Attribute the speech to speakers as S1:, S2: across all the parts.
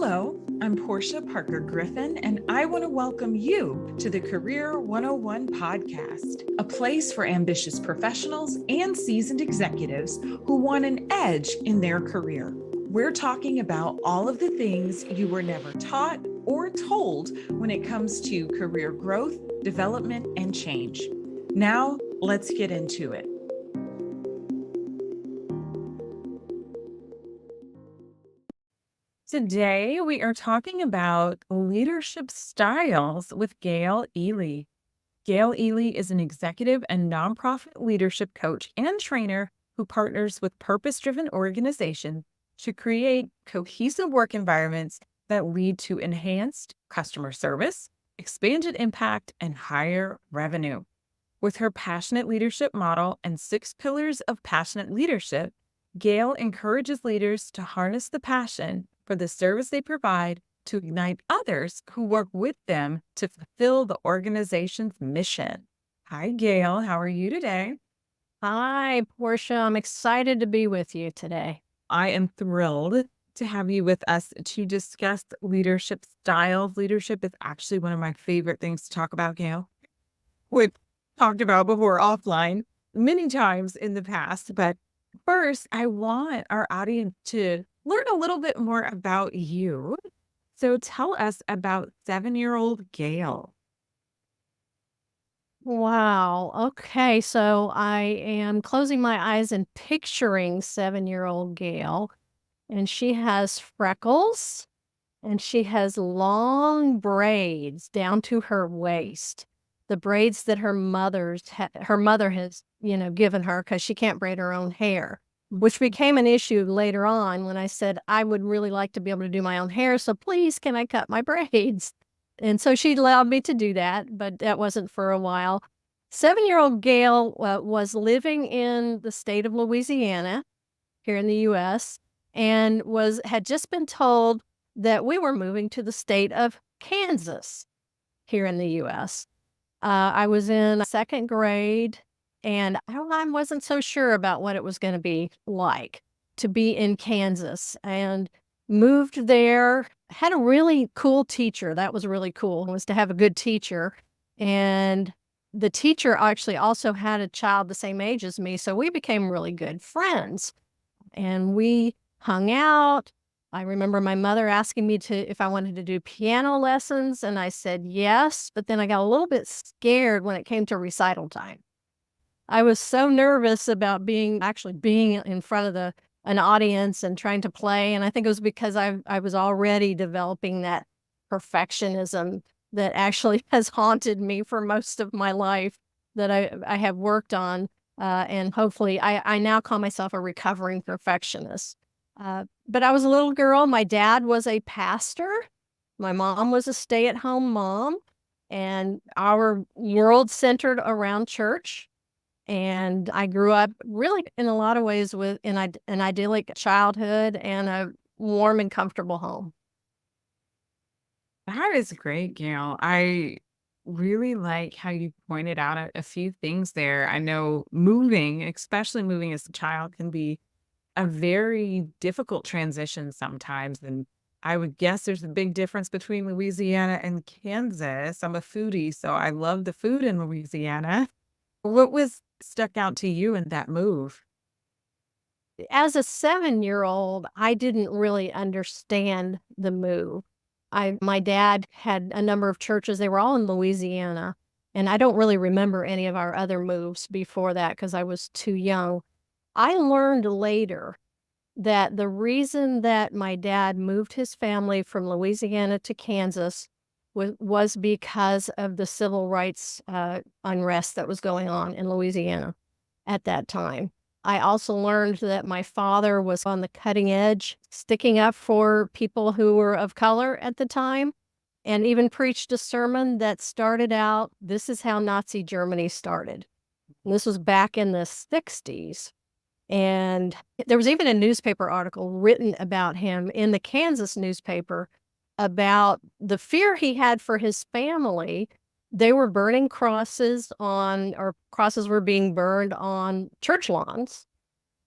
S1: Hello, I'm Porschia Parker Griffin, and I want to welcome you to the Career 101 podcast, a place for ambitious professionals and seasoned executives who want an edge in their career. We're talking about all of the things you were never taught or told when it comes to career growth, development, and change. Now, let's get into it. Today, we are talking about leadership styles with Gayle Ely. Gayle Ely is an executive and nonprofit leadership coach and trainer who partners with purpose-driven organizations to create cohesive work environments that lead to enhanced customer service, expanded impact, and higher revenue. With her passionate leadership model and 6 pillars of passionate leadership, Gayle encourages leaders to harness the passion for the service they provide to ignite others who work with them to fulfill the organization's mission. Hi, Gayle. How are you today?
S2: Hi, Portia. I'm excited to be with you today.
S1: I am thrilled to have you with us to discuss leadership styles. Leadership is actually one of my favorite things to talk about, Gayle. We've talked about before offline many times in the past, but first, I want our audience to learn a little bit more about you. So tell us about 7-year-old Gayle.
S2: Wow. Okay. So I am closing my eyes and picturing 7-year-old Gayle, and she has freckles and she has long braids down to her waist. The braids that her mother has, given her because she can't braid her own hair, which became an issue later on when I said, I would really like to be able to do my own hair. So please, can I cut my braids? And so she allowed me to do that, but that wasn't for a while. 7-year-old Gayle was living in the state of Louisiana here in the U.S. and had just been told that we were moving to the state of Kansas here in the U.S. I was in second grade, and I wasn't so sure about what it was going to be like to be in Kansas, and moved there. Had a really cool teacher. That was really cool, was to have a good teacher. And the teacher actually also had a child the same age as me, so we became really good friends. And we hung out. I remember my mother asking me if I wanted to do piano lessons, and I said yes, but then I got a little bit scared when it came to recital time. I was so nervous about being in front of an audience and trying to play, and I think it was because I was already developing that perfectionism that actually has haunted me for most of my life, that I have worked on, and hopefully I now call myself a recovering perfectionist. But I was a little girl. My dad was a pastor. My mom was a stay-at-home mom, and our world centered around church. And I grew up really in a lot of ways with an idyllic childhood and a warm and comfortable home.
S1: That is great, Gayle. I really like how you pointed out a few things there. I know moving, especially moving as a child, can be a very difficult transition sometimes. And I would guess there's a big difference between Louisiana and Kansas. I'm a foodie, so I love the food in Louisiana. What was stuck out to you in that move?
S2: As a 7-year-old, I didn't really understand the move. My dad had a number of churches. They were all in Louisiana, and I don't really remember any of our other moves before that because I was too young. I learned later that the reason that my dad moved his family from Louisiana to Kansas was because of the civil rights unrest that was going on in Louisiana at that time. I also learned that my father was on the cutting edge, sticking up for people who were of color at the time, and even preached a sermon that started out, "This is how Nazi Germany started." And this was back in the 60s. And there was even a newspaper article written about him in the Kansas newspaper about the fear he had for his family. They were burning crosses or crosses were being burned on church lawns,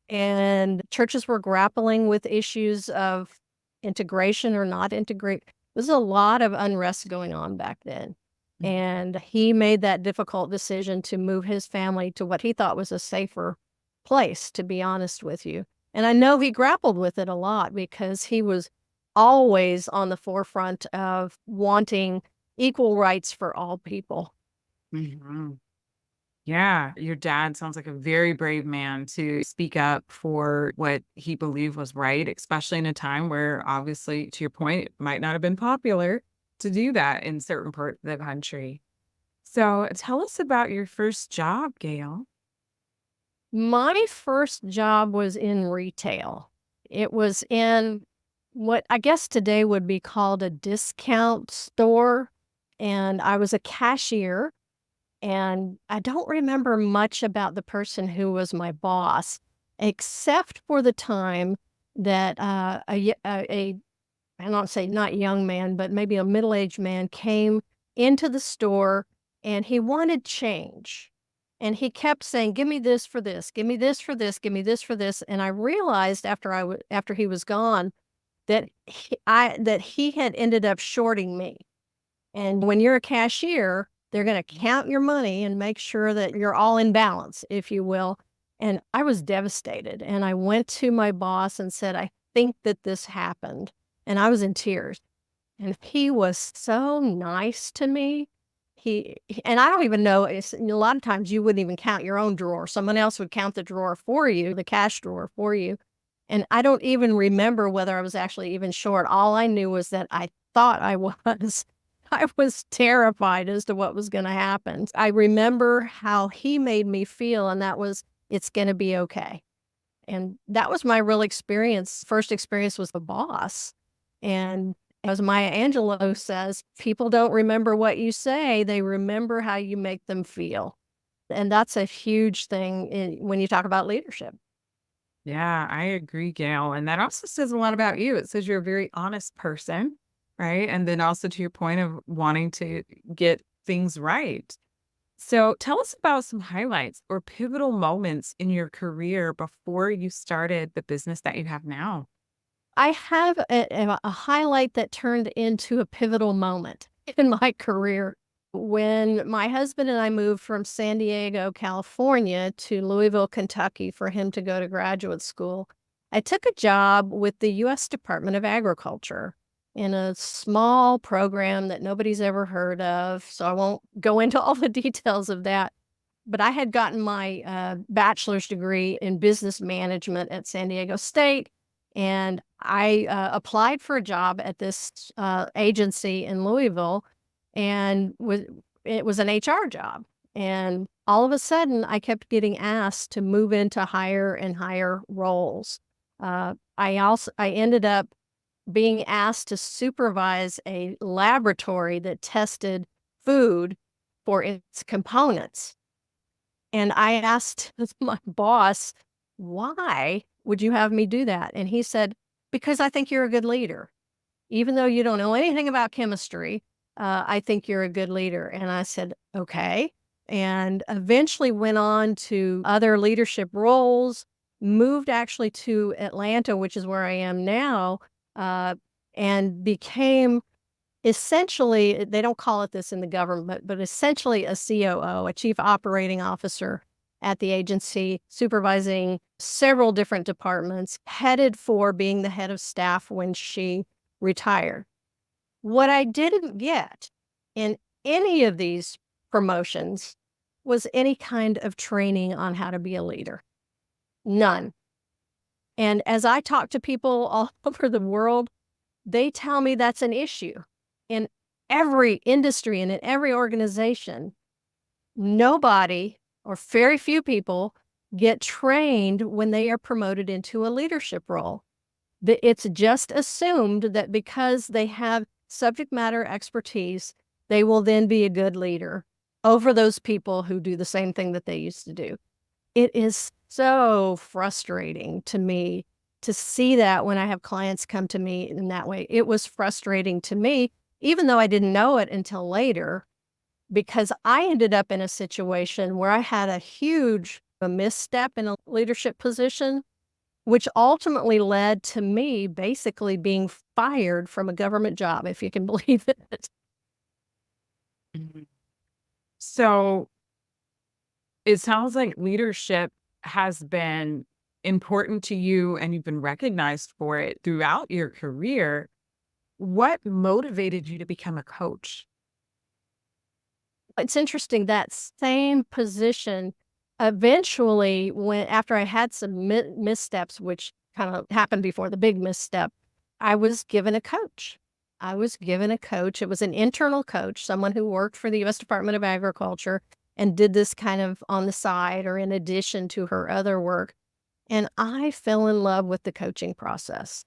S2: and churches were grappling with issues of integration or not integrate. There's a lot of unrest going on back then.
S1: Mhm.
S2: And he made that difficult decision to move his family to what he thought was a safer place, to be honest with you. And I know he grappled with it a lot because he was always on the forefront of wanting equal rights for all people.
S1: Mhm. Yeah, your dad sounds like a very brave man to speak up for what he believed was right, especially in a time where, obviously, to your point, it might not have been popular to do that in certain parts of the country. So tell us about your first job, Gail.
S2: My first job was in retail. It was in what I guess today would be called a discount store, and I was a cashier, and I don't remember much about the person who was my boss, except for the time that, a I don't say not young man, but maybe a middle-aged man came into the store and he wanted change. And he kept saying, "Give me this for this, give me this for this, give me this for this." And I realized after he was gone that he had ended up shorting me. And when you're a cashier, they're gonna count your money and make sure that you're all in balance, if you will. And I was devastated, and I went to my boss and said, "I think that this happened." And I was in tears, and he was so nice to me. And I don't even know, a lot of times you wouldn't even count your own drawer. Someone else would count the drawer for you, the cash drawer for you. And I don't even remember whether I was actually even short. All I knew was that I thought I was. I was terrified as to what was gonna happen. I remember how he made me feel, and that was, "It's gonna be okay." And that was my real experience. First experience was the boss. And as Maya Angelou says, people don't remember what you say, they remember how you make them feel. And that's a huge thing when you talk about leadership.
S1: Yeah, I agree, Gail. And that also says a lot about you. It says you're a very honest person, right? And then also to your point of wanting to get things right. So tell us about some highlights or pivotal moments in your career before you started the business that you have now.
S2: I have a highlight that turned into a pivotal moment in my career. When my husband and I moved from San Diego, California to Louisville, Kentucky for him to go to graduate school, I took a job with the US Department of Agriculture in a small program that nobody's ever heard of. So I won't go into all the details of that. But I had gotten my bachelor's degree in business management at San Diego State, and I applied for a job at this agency in Louisville, and it was an HR job. And all of a sudden, I kept getting asked to move into higher and higher roles. I ended up being asked to supervise a laboratory that tested food for its components, and I asked my boss, "Why would you have me do that?" And he said, "Because I think you're a good leader. Even though you don't know anything about chemistry, I think you're a good leader." And I said, "Okay." And eventually went on to other leadership roles, moved actually to Atlanta, which is where I am now, uh, and became essentially, they don't call it this in the government, but essentially a COO, a chief operating officer at the agency, supervising several different departments, headed for being the head of staff when she retired. What I didn't get in any of these promotions was any kind of training on how to be a leader. None. And as I talk to people all over the world, they tell me that's an issue. In every industry and in every organization, nobody or very few people get trained when they are promoted into a leadership role. It's just assumed that because they have subject matter expertise, they will then be a good leader over those people who do the same thing that they used to do. It is so frustrating to me to see that when I have clients come to me in that way. It was frustrating to me, even though I didn't know it until later, because I ended up in a situation where I had a huge misstep in a leadership position, which ultimately led to me basically being fired from a government job, if you can believe it.
S1: Mhm. So it sounds like leadership has been important to you and you've been recognized for it throughout your career. What motivated you to become a coach?
S2: It's interesting that same position eventually when after I had some missteps, which kind of happened before the big misstep, I was given a coach. I was given a coach. It was an internal coach, someone who worked for the US Department of Agriculture and did this kind of on the side or in addition to her other work. And I fell in love with the coaching process.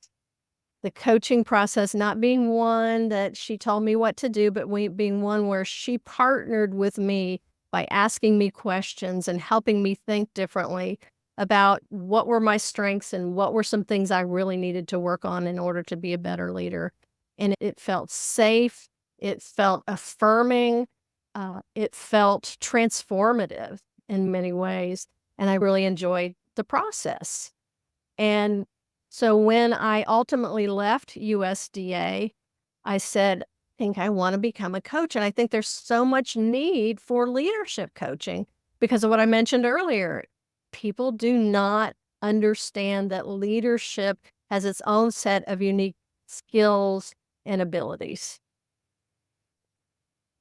S2: The coaching process not being one that she told me what to do, but being one where she partnered with me by asking me questions and helping me think differently about what were my strengths and what were some things I really needed to work on in order to be a better leader. And it felt safe, it felt affirming, it felt transformative in many ways. And I really enjoyed the process. And so when I ultimately left USDA, I said, I think I want to become a coach. And I think there's so much need for leadership coaching because of what I mentioned earlier. People do not understand that leadership has its own set of unique skills and abilities.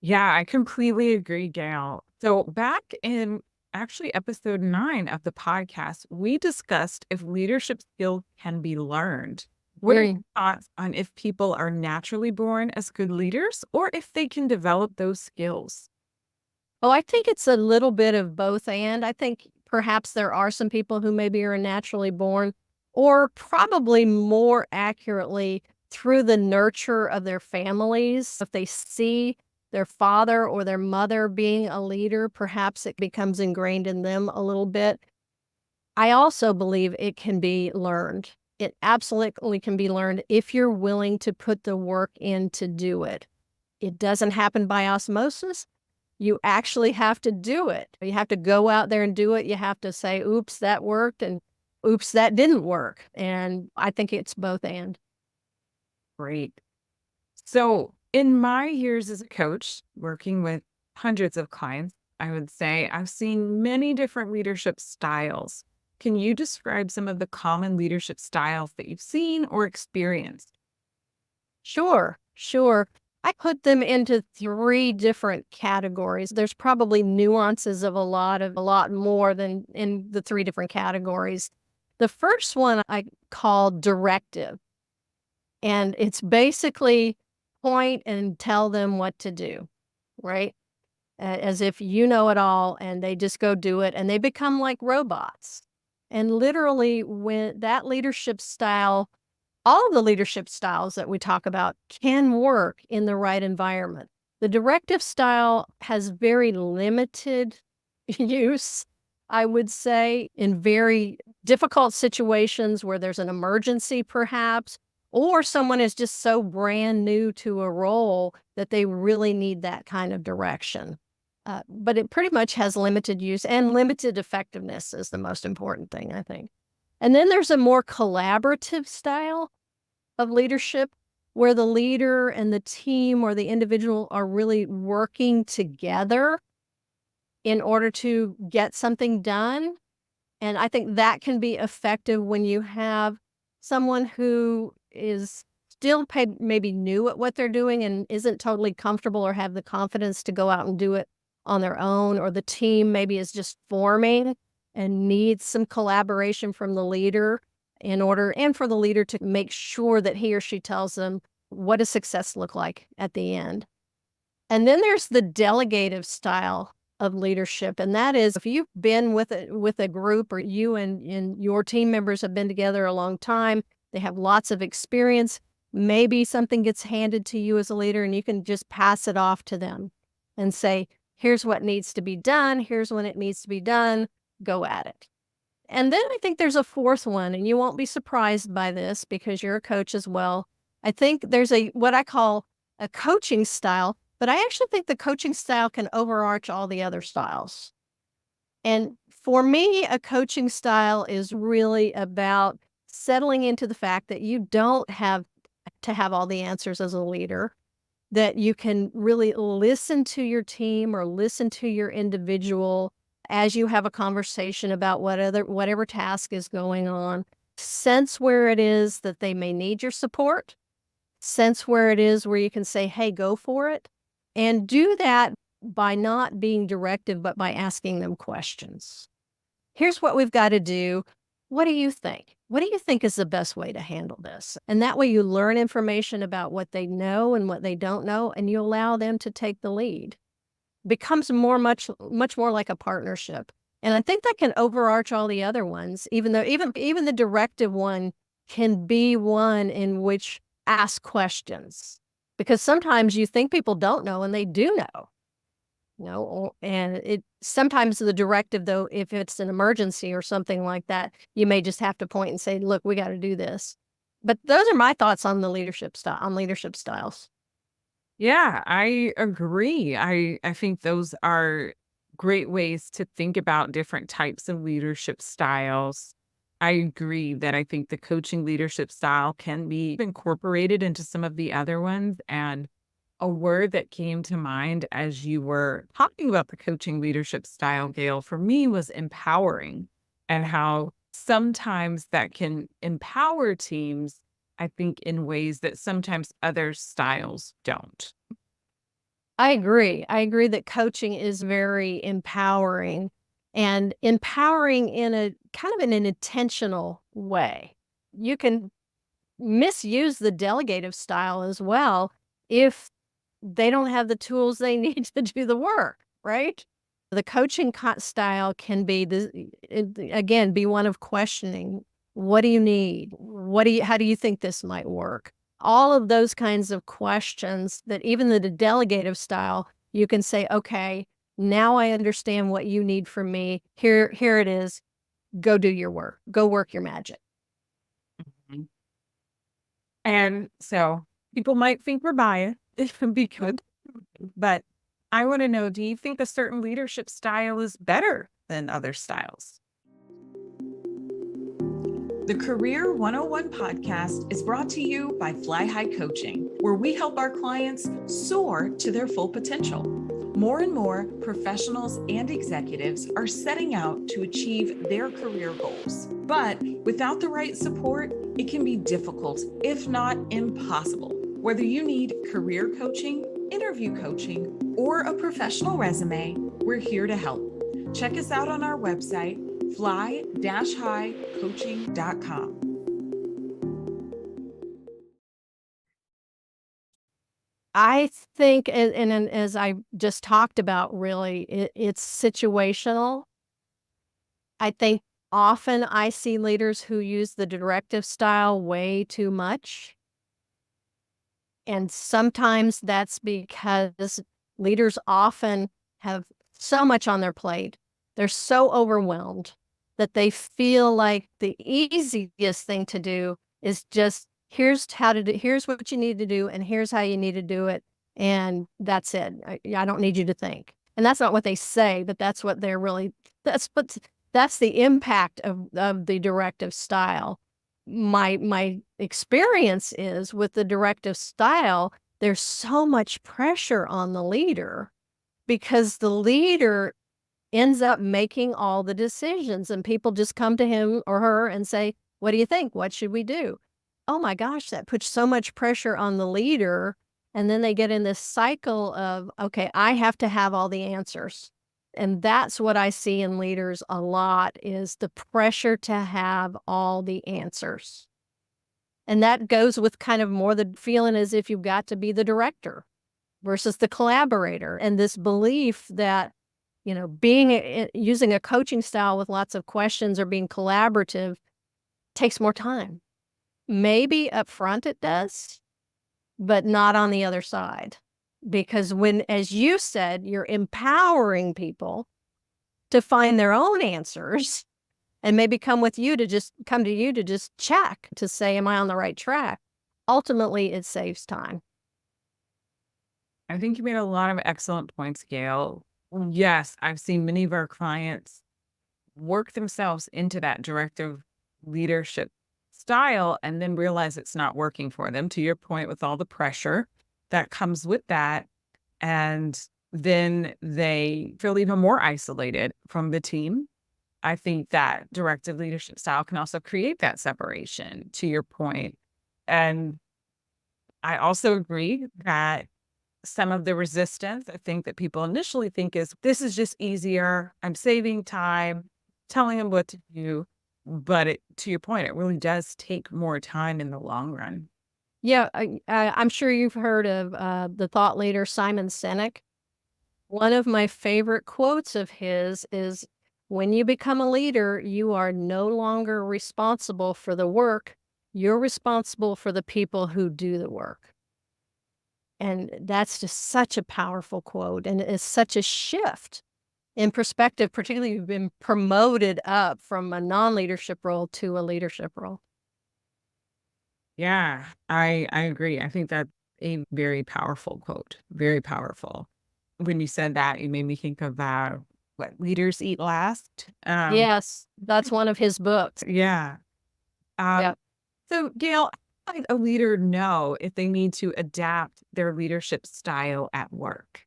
S1: Yeah, I completely agree, Gail. So, back in actually episode 9 of the podcast, we discussed if leadership skills can be learned. What are your
S2: Very
S1: thoughts on if people are naturally born as good leaders or if they can develop those skills?
S2: well, I think it's a little bit of both. And I think perhaps there are some people who maybe are naturally born, or probably more accurately through the nurture of their families. If they see their father or their mother being a leader, perhaps it becomes ingrained in them a little bit. I also believe it can be learned. It absolutely can be learned if you're willing to put the work in to do it. It doesn't happen by osmosis. You actually have to do it. You have to go out there and do it. You have to say, "Oops, that worked," and "Oops, that didn't work." And I think it's both and.
S1: Great. So, in my years as a coach, working with hundreds of clients, I would say I've seen many different leadership styles. Can you describe some of the common leadership styles that you've seen or experienced?
S2: Sure, sure. I put them into 3 different categories. There's probably nuances of a lot more than in the 3 different categories. The first one I call directive, and it's basically point and tell them what to do, right? As if you know it all and they just go do it and they become like robots. And literally, when that leadership style, all of the leadership styles that we talk about can work in the right environment. The directive style has very limited use, I would say, in very difficult situations where there's an emergency, perhaps, or someone is just so brand new to a role that they really need that kind of direction. But it pretty much has limited use and limited effectiveness is the most important thing, I think. And then there's a more collaborative style of leadership where the leader and the team or the individual are really working together in order to get something done. And I think that can be effective when you have someone who is still maybe new at what they're doing and isn't totally comfortable or have the confidence to go out and do it on their own, or the team maybe is just forming and needs some collaboration from the leader in order and for the leader to make sure that he or she tells them what does success look like at the end. And then there's the delegative style of leadership, and that is if you've been with a group or you and your team members have been together a long time, they have lots of experience, maybe something gets handed to you as a leader and you can just pass it off to them and say, "Here's what needs to be done, here's when it needs to be done, go at it." And then I think there's a fourth one, and you won't be surprised by this because you're a coach as well. I think there's a what I call a coaching style, but I actually think the coaching style can overarch all the other styles. And for me, a coaching style is really about settling into the fact that you don't have to have all the answers as a leader, that you can really listen to your team or listen to your individual as you have a conversation about whatever task is going on. Sense where it is that they may need your support, sense where it is where you can say, "Hey, go for it." And do that by not being directive, but by asking them questions. "Here's what we've got to do. What do you think? What do you think is the best way to handle this?" And that way you learn information about what they know and what they don't know, and you allow them to take the lead. Becomes much more like a partnership. And I think that can overarch all the other ones, even though even the directive one can be one in which ask questions. Because sometimes you think people don't know and they do know. And it sometimes the directive, though, if it's an emergency or something like that, you may just have to point and say, "Look, we gotta do this." But those are my thoughts on the leadership styles.
S1: Yeah, I agree. I think those are great ways to think about different types of leadership styles. I agree that I think the coaching leadership style can be incorporated into some of the other ones. And a word that came to mind as you were talking about the coaching leadership style, Gail, for me was empowering, and how sometimes that can empower teams, I think, in ways that sometimes other styles don't.
S2: I agree. I agree that coaching is very empowering and empowering in a kind of in an intentional way. You can misuse the delegative style as well if they don't have the tools they need to do the work, right? The coaching style can be again be one of questioning. What do you need? How do you think this might work? All of those kinds of questions that even the delegative style, you can say, okay, now I understand what you need from me. Here it is. Go do your work. Go work your magic.
S1: Mhm. And so people might think we're biased. It can be good, but I want to know, do you think a certain leadership style is better than other styles? The Career 101 podcast is brought to you by Fly High Coaching, where we help our clients soar to their full potential. More and more professionals and executives are setting out to achieve their career goals. But without the right support, it can be difficult, if not impossible. Whether you need career coaching, interview coaching, or a professional resume, we're here to help. Check us out on our website, fly-highcoaching.com.
S2: I think, and as I just talked about, really, it's situational. I think often I see leaders who use the directive style way too much. And sometimes that's because leaders often have so much on their plate. They're so overwhelmed that they feel like the easiest thing to do is just here's what you need to do, and here's how you need to do it. And that's it. I don't need you to think. And that's not what they say, but that's what they're really, that's what, that's the impact of the directive style. My experience is with the directive style, there's so much pressure on the leader because the leader ends up making all the decisions, and people just come to him or her and say, "What do you think? What should we do?" Oh my gosh, that puts so much pressure on the leader, and then they get in this cycle of, "Okay, I have to have all the answers." And that's what I see in leaders a lot is the pressure to have all the answers. And that goes with kind of more the feeling as if you've got to be the director versus the collaborator, and this belief that, using a coaching style with lots of questions or being collaborative takes more time. Maybe up front it does, but not on the other side. Because when, as you said, you're empowering people to find their own answers and maybe come to you to just check to say, am I on the right track? Ultimately, it saves time.
S1: I think you made a lot of excellent points, Gail. Yes, I've seen many of our clients work themselves into that directive leadership style and then realize it's not working for them, to your point, with all the pressure that comes with that. And then they feel even more isolated from the team. I think that directive leadership style can also create that separation, to your point. And I also agree that some of the resistance, I think that people initially think is this is just easier. I'm saving time, telling them what to do. But to your point, it really does take more time in the long run.
S2: Yeah, I'm sure you've heard of, the thought leader Simon Sinek. One of my favorite quotes of his is, "When you become a leader, you are no longer responsible for the work, you're responsible for the people who do the work." And that's just such a powerful quote, and it's such a shift in perspective, particularly if you've been promoted up from a non-leadership role to a leadership role.
S1: Yeah, I agree. I think that's a very powerful quote. Very powerful. When you said that, you made me think of what leaders eat last.
S2: Yes, that's one of his books.
S1: Yeah.
S2: Yeah.
S1: Um, so Gail, how might a leader know if they need to adapt their leadership style at work?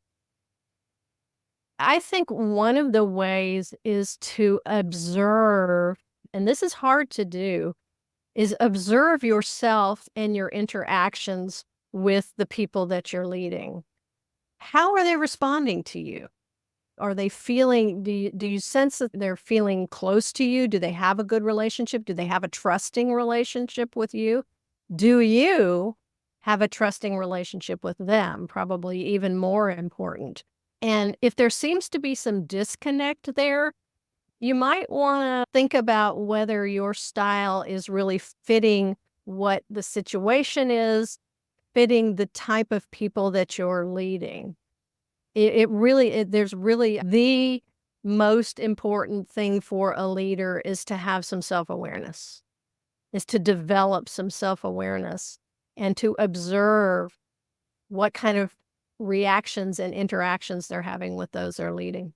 S2: I think one of the ways is to observe, and this is hard to do, is observe yourself and your interactions with the people that you're leading. How are they responding to you? Are they feeling, do you sense that they're feeling close to you? Do they have a good relationship? Do they have a trusting relationship with you? Do you have a trusting relationship with them? Probably even more important. And if there seems to be some disconnect there, you might want to think about whether your style is really fitting what the situation is, fitting the type of people that you're leading. There's really the most important thing for a leader is to have some self-awareness, is to develop some self-awareness and to observe what kind of reactions and interactions they're having with those they're leading.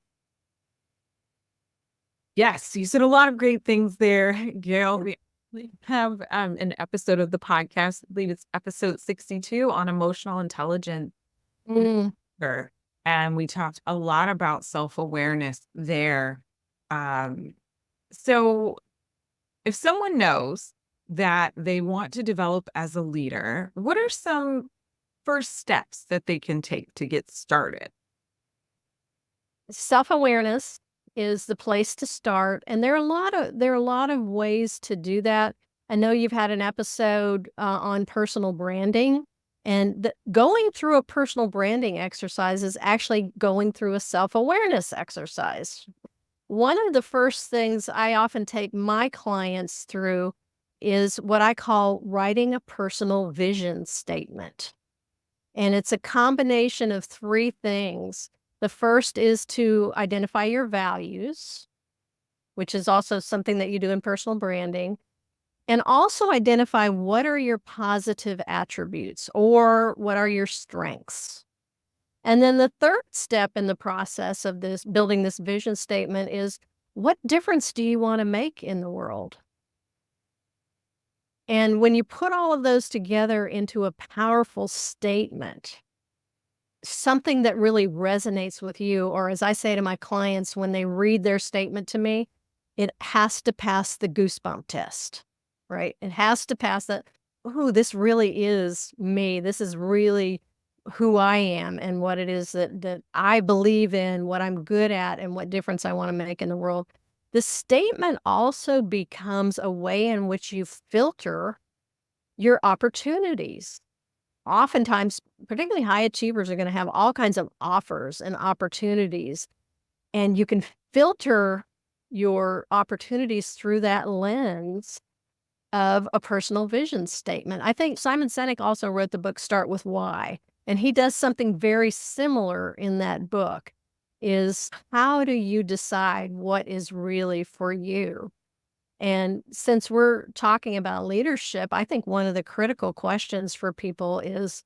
S1: Yes, you said a lot of great things there, Gail. We have an episode of the podcast, I believe it's episode 62 on emotional intelligence.
S2: Mm.
S1: Sure. And we talked a lot about self-awareness there. Um, so if someone knows that they want to develop as a leader, what are some first steps that they can take to get started?
S2: Self-awareness is the place to start, and there are a lot of ways to do that. I know you've had an episode, on personal branding, and going through a personal branding exercise is actually going through a self-awareness exercise. One of the first things I often take my clients through is what I call writing a personal vision statement. And it's a combination of 3 things. The first is to identify your values, which is also something that you do in personal branding, and also identify what are your positive attributes or what are your strengths. And then the third step in the process of this building this vision statement is what difference do you want to make in the world? And when you put all of those together into a powerful statement, something that really resonates with you, or as I say to my clients when they read their statement to me, it has to pass the goosebump test, right? It has to pass that, "Ooh, this really is me. This is really who I am and what it is that I believe in, what I'm good at, and what difference I wanna make in the world." The statement also becomes a way in which you filter your opportunities. Oftentimes, particularly high achievers are gonna have all kinds of offers and opportunities, and you can filter your opportunities through that lens of a personal vision statement. I think Simon Sinek also wrote the book Start With Why, and he does something very similar in that book, is how do you decide what is really for you? And since we're talking about leadership, I think one of the critical questions for people is,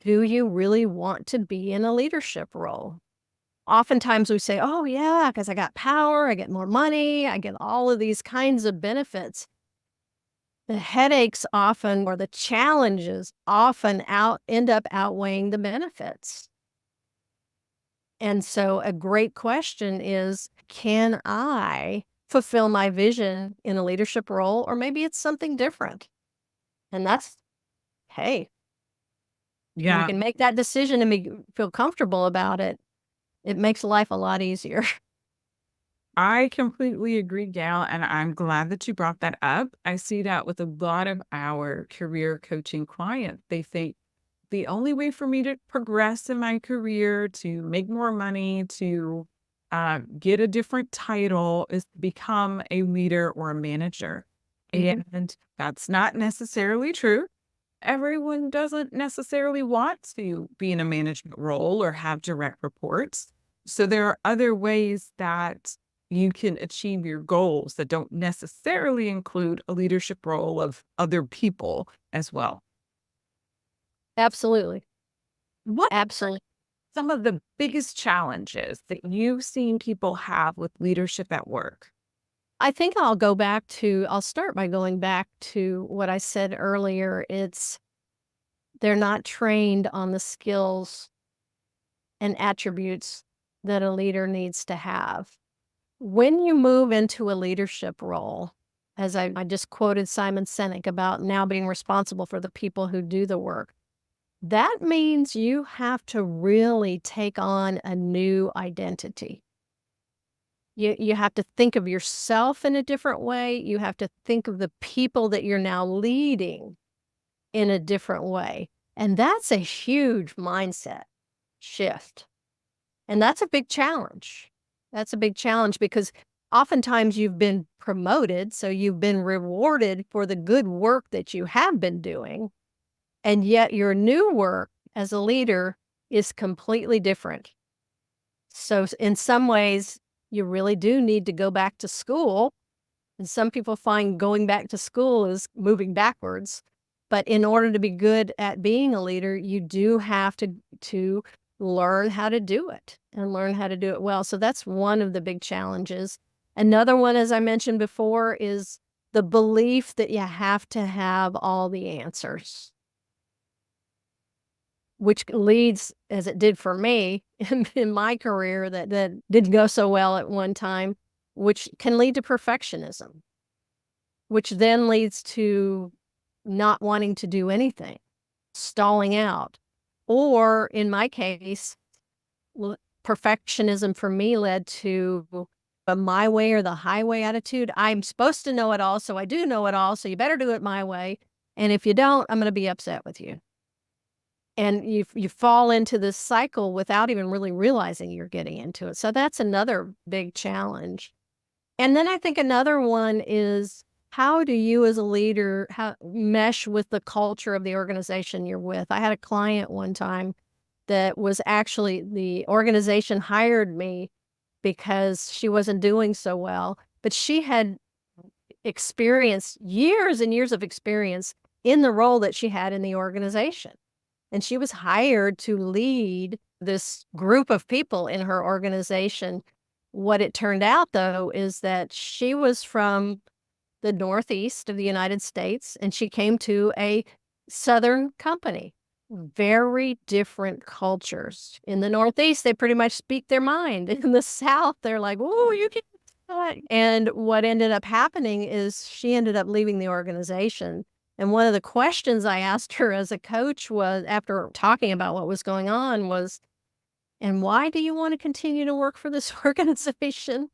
S2: do you really want to be in a leadership role? Oftentimes we say, oh, yeah, because I got power, I get more money, I get all of these kinds of benefits. The headaches often, or the challenges often end up outweighing the benefits. And so a great question is, can I fulfill my vision in a leadership role? Or maybe it's something different. And that's, hey, when you
S1: Yeah,
S2: can make that decision and feel comfortable about it, it makes life a lot easier.
S1: I completely agree, Gail, and I'm glad that you brought that up. I see that with a lot of our career coaching clients. They think the only way for me to progress in my career, to make more money, to get a different title is to become a leader or a manager.
S2: Mhm.
S1: And that's not necessarily true. Everyone doesn't necessarily want to be in a management role or have direct reports. So there are other ways that you can achieve your goals that don't necessarily include a leadership role of other people as well.
S2: Absolutely.
S1: What
S2: Absolutely.
S1: some of the biggest challenges that you've seen people have with leadership at work?
S2: I think I'll start by going back to what I said earlier. They're not trained on the skills and attributes that a leader needs to have. When you move into a leadership role, as I just quoted Simon Sinek about now being responsible for the people who do the work, that means you have to really take on a new identity. You have to think of yourself in a different way. You have to think of the people that you're now leading in a different way. And that's a huge mindset shift. And that's a big challenge. That's a big challenge because oftentimes you've been promoted, so you've been rewarded for the good work that you have been doing. And yet your new work as a leader is completely different. So in some ways, you really do need to go back to school. And some people find going back to school is moving backwards. But in order to be good at being a leader, you do have to learn how to do it and learn how to do it well. So that's one of the big challenges. Another one, as I mentioned before, is the belief that you have to have all the answers, which leads, as it did for me in my career that didn't go so well at one time, which can lead to perfectionism, which then leads to not wanting to do anything, stalling out. Or in my case, perfectionism for me led to a my way or the highway attitude. I'm supposed to know it all, so I do know it all, so you better do it my way. And if you don't, I'm going to be upset with you. And you fall into this cycle without even really realizing you're getting into it. So that's another big challenge. And then I think another one is, how do you as a leader mesh with the culture of the organization you're with? I had a client one time that was actually, the organization hired me because she wasn't doing so well, but she had experienced years and years of experience in the role that she had in the organization. And she was hired to lead this group of people in her organization. What it turned out, though, is that she was from the Northeast of the United States, and she came to a Southern company. Very different cultures. In the Northeast, they pretty much speak their mind. In the South, they're like, "Oh, you can do that." And what ended up happening is she ended up leaving the organization. And one of the questions I asked her as a coach was, after talking about what was going on, was, "And why do you want to continue to work for this organization?"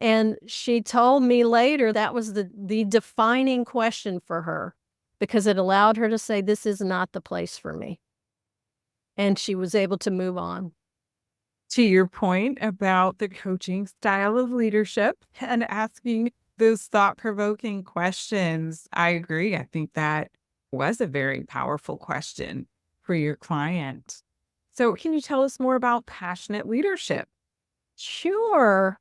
S2: And she told me later that was the defining question for her, because it allowed her to say, "This is not the place for me." And she was able to move on.
S1: To your point about the coaching style of leadership and asking those thought provoking questions, I agree. I think that was a very powerful question for your client. So, can you tell us more about passionate leadership?
S2: Sure,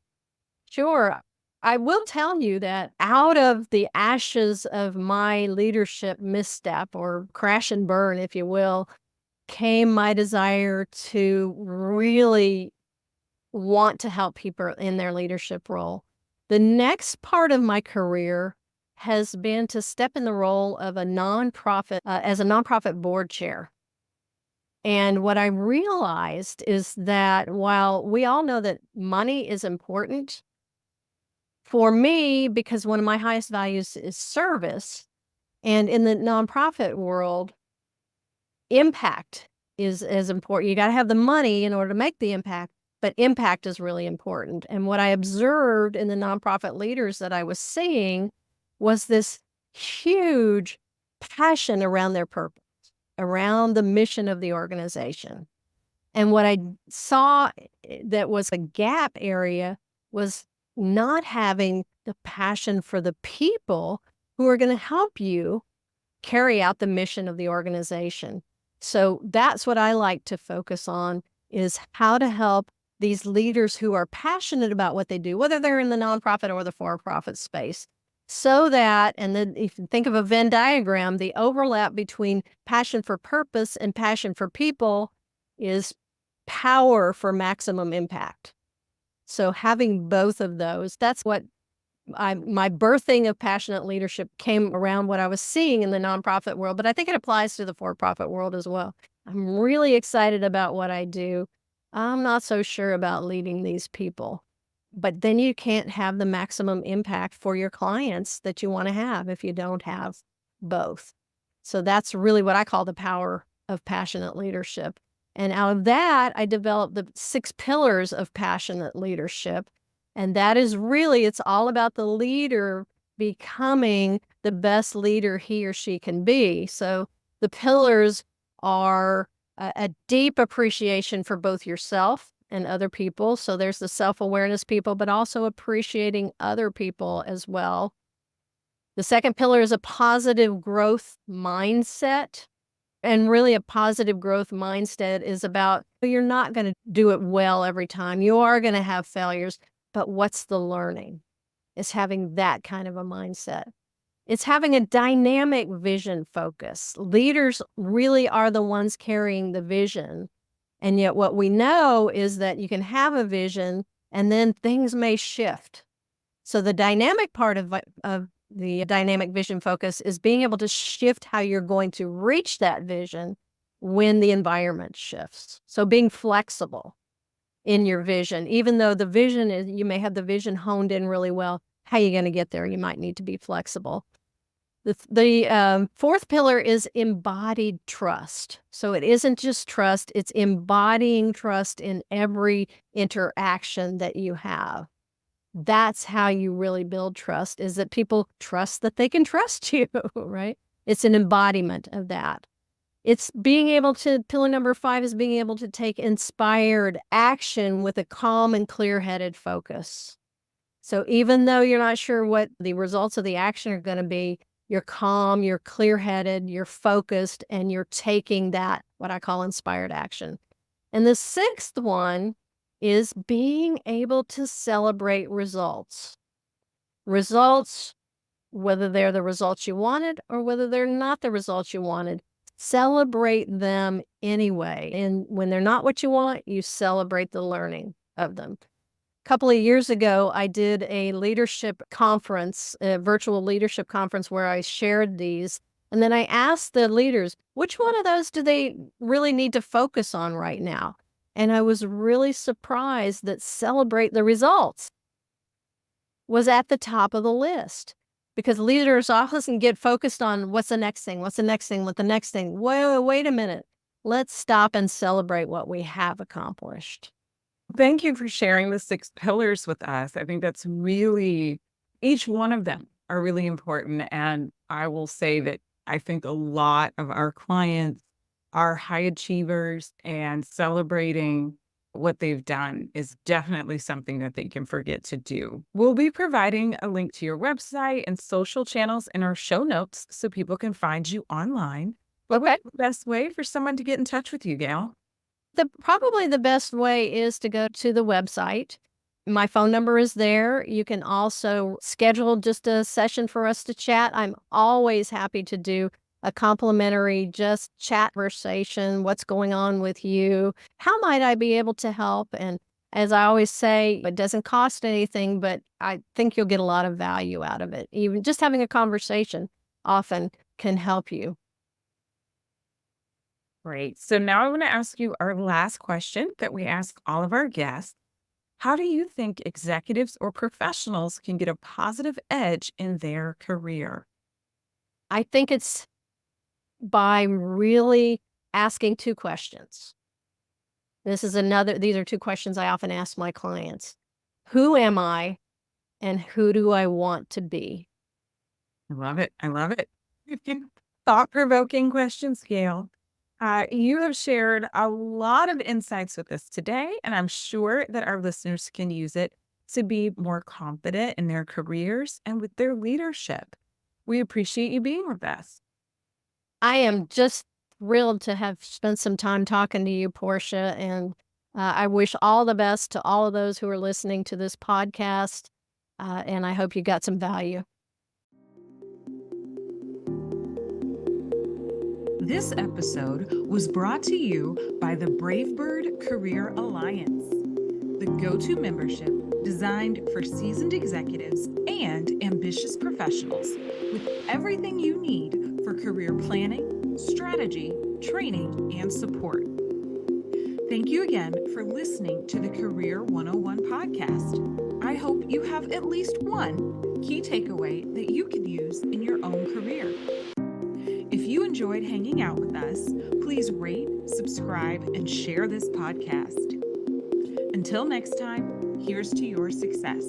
S2: sure. I will tell you that out of the ashes of my leadership misstep, or crash and burn, if you will, came my desire to really want to help people in their leadership role. The next part of my career has been to step in the role of a nonprofit, as a nonprofit board chair. And what I realized is that while we all know that money is important, for me, because one of my highest values is service, and in the nonprofit world, impact is as important. You got to have the money in order to make the impact, but impact is really important. And what I observed in the nonprofit leaders that I was seeing was this huge passion around their purpose, around the mission of the organization. And what I saw that was a gap area was not having the passion for the people who are going to help you carry out the mission of the organization. So that's what I like to focus on, is how to help these leaders who are passionate about what they do, whether they're in the nonprofit or the for-profit space, so that, and then if you think of a Venn diagram, the overlap between passion for purpose and passion for people is power for maximum impact. So having both of those, that's what my birthing of passionate leadership came around what I was seeing in the nonprofit world, but I think it applies to the for-profit world as well. I'm really excited about what I do. I'm not so sure about leading these people, but then you can't have the maximum impact for your clients that you want to have if you don't have both. So that's really what I call the power of passionate leadership. And out of that, I developed the 6 pillars of passionate leadership. And that is really, it's all about the leader becoming the best leader he or she can be. So the pillars are a deep appreciation for both yourself and other people. So there's the self-awareness people, but also appreciating other people as well. The second pillar is a positive growth mindset. And really, a positive growth mindset is about, you're not going to do it well every time. You are going to have failures, but what's the learning? It's having that kind of a mindset. It's having a dynamic vision focus. Leaders really are the ones carrying the vision. And yet what we know is that you can have a vision and then things may shift. So the dynamic part of the dynamic vision focus is being able to shift how you're going to reach that vision when the environment shifts. So being flexible in your vision, even though the vision is, you may have the vision honed in really well, how are you going to get there? You might need to be flexible. The fourth pillar is embodied trust. So it isn't just trust, it's embodying trust in every interaction that you have. That's how you really build trust, is that people trust that they can trust you, right? It's an embodiment of that. It's being able to, pillar number 5 is being able to take inspired action with a calm and clear-headed focus. So even though you're not sure what the results of the action are going to be, you're calm, you're clear-headed, you're focused, and you're taking that, what I call inspired action. And the 6th one is being able to celebrate results. Results, whether they're the results you wanted or whether they're not the results you wanted, celebrate them anyway. And when they're not what you want, you celebrate the learning of them. A couple of years ago, I did a leadership conference, a virtual leadership conference where I shared these. And then I asked the leaders, which one of those do they really need to focus on right now? And I was really surprised that celebrate the results was at the top of the list, because leaders often get focused on what's the next thing, what's the next thing, what's the next thing. Wait a minute. Let's stop and celebrate what we have accomplished.
S1: Thank you for sharing the 6 pillars with us. I think that's really, each one of them are really important. And I will say that I think a lot of our clients are high achievers, and celebrating what they've done is definitely something that they can forget to do. We'll be providing a link to your website and social channels in our show notes so people can find you online. What would
S2: Okay.
S1: be the best way for someone to get in touch with you, Gail?
S2: Probably the best way is to go to the website. My phone number is there. You can also schedule just a session for us to chat. I'm always happy to do a complimentary just chat conversation. What's going on with you? How might I be able to help? And As I always say, it doesn't cost anything, but I think you'll get a lot of value out of it. Even just having a conversation often can help you.
S1: Great. So now I want to ask you our last question that we ask all of our guests. How do you think executives or professionals can get a positive edge in their career?
S2: I think it's by really asking 2 questions. These are 2 questions I often ask my clients. Who am I and who do I want to be?
S1: I love it. I love it. Thought provoking questions, Gail. You have shared a lot of insights with us today, and I'm sure that our listeners can use it to be more confident in their careers and with their leadership. We appreciate you being with us.
S2: I am just thrilled to have spent some time talking to you, Portia, and I wish all the best to all of those who are listening to this podcast, and I hope you got some value.
S1: This episode was brought to you by the Bravebird Career Alliance, the go-to membership designed for seasoned executives and ambitious professionals with everything you need for career planning, strategy, training, and support. Thank you again for listening to the Career 101 podcast. I hope you have at least one key takeaway that you can use in your own career. If you enjoyed hanging out with us, please rate, subscribe, and share this podcast. Until next time, here's to your success.